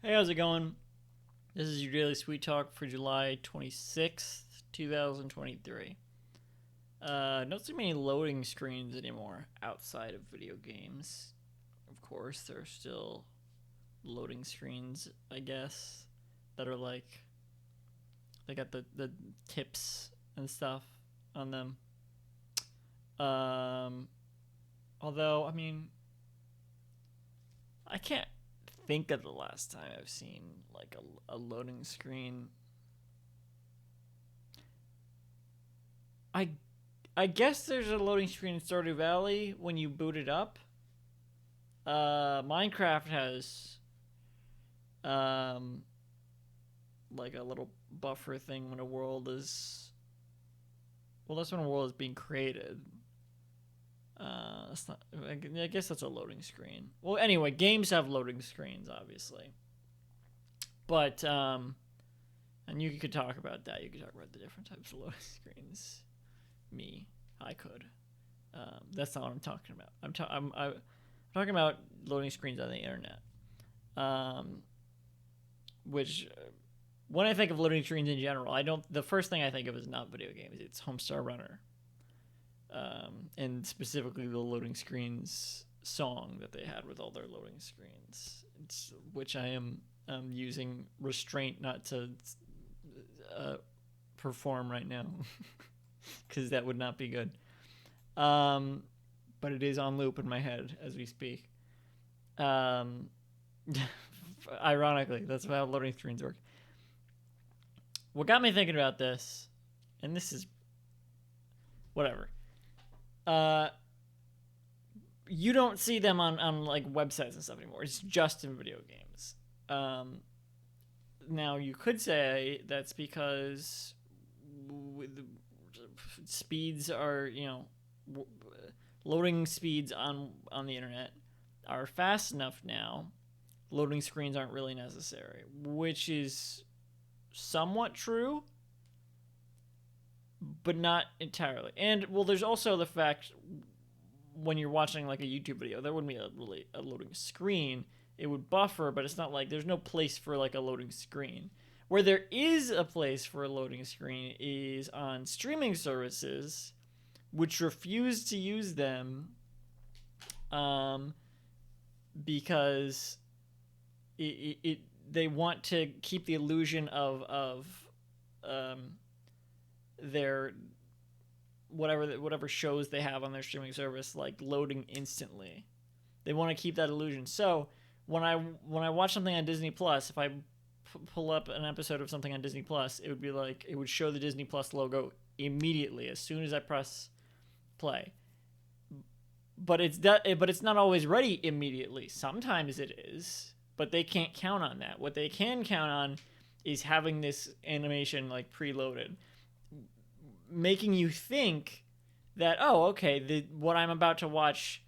Hey, how's it going? This is your daily sweet talk for July 26th, 2023. Not so many loading screens anymore outside of video games. Of course, there are still loading screens, I guess, that are like, they got the tips and stuff on them. Um, Although, I mean, I can't think of the last time I've seen like a loading screen. I I guess there's a loading screen in Stardew Valley when you boot it up. Minecraft has um like a little buffer thing when a world is, well, that's when a world is being created. That's not. I guess that's a loading screen. Well, anyway, games have loading screens, obviously, but and you could talk about that. You could talk about the different types of loading screens. Me, I could. That's not what I'm talking about. I'm talking about loading screens on the internet. Um, which when I think of loading screens in general, I don't. The first thing I think of is not video games. It's Homestar Runner, and specifically the loading screens song that they had with all their loading screens, which I am using restraint not to perform right now, because that would not be good. But it is on loop in my head as we speak. Um, Ironically, that's how loading screens work. What got me thinking about this, and this is whatever. Uh, you don't see them on like websites and stuff anymore. It's just in video games. Now you could say that's because speeds are, loading speeds on the internet are fast enough now. Loading screens aren't really necessary, which is somewhat true, but not entirely. And well, there's also the fact when you're watching like a YouTube video, there wouldn't be a loading screen. It would buffer, but it's not like there's no place for like a loading screen. Where there is a place for a loading screen is on streaming services, which refuse to use them, because they want to keep the illusion of their whatever shows they have on their streaming service like loading instantly. They want to keep that illusion. So when I watch something on Disney Plus, if I pull up an episode of something on Disney Plus, it would be like it would show the Disney Plus logo immediately as soon as I press play. But it's not always ready immediately. Sometimes it is, but they can't count on that. What they can count on is having this animation like preloaded, making you think that, oh, okay, what I'm about to watch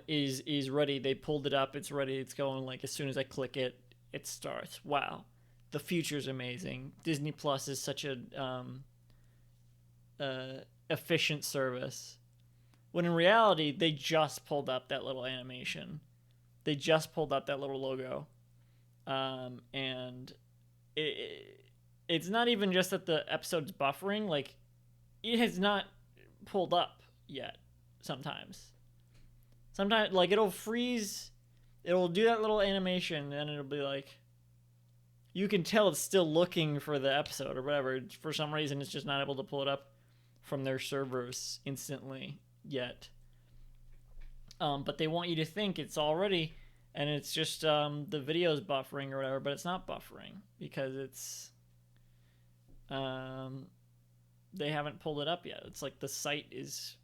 is ready. They pulled it up. It's ready. It's going. Like as soon as I click it, it starts. Wow, the future's amazing. Disney Plus is such a efficient service. When in reality, they just pulled up that little animation. They just pulled up that little logo, and it's not even just that the episode's buffering. Like, it has not pulled up yet. Sometimes, like it'll freeze. It'll do that little animation, and it'll be like, you can tell it's still looking for the episode or whatever. For some reason, it's just not able to pull it up from their servers instantly yet. But they want you to think it's already, and it's just the video's buffering or whatever, but it's not buffering because it's they haven't pulled it up yet. It's like the site is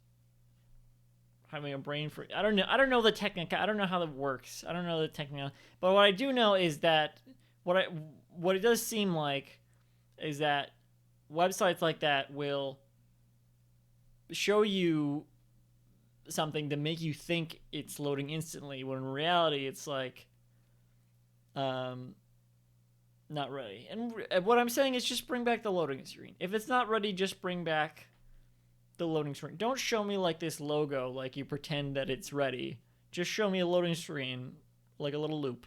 having a brain freeze. I don't know the technique. I don't know how that works. I don't know the technique. But what I do know is that what it does seem like is that websites like that will show you something to make you think it's loading instantly, when in reality it's like not ready. And what I'm saying is just bring back the loading screen. If it's not ready, just bring back the loading screen. Don't show me like this logo like you pretend that it's ready. Just show me a loading screen like a little loop.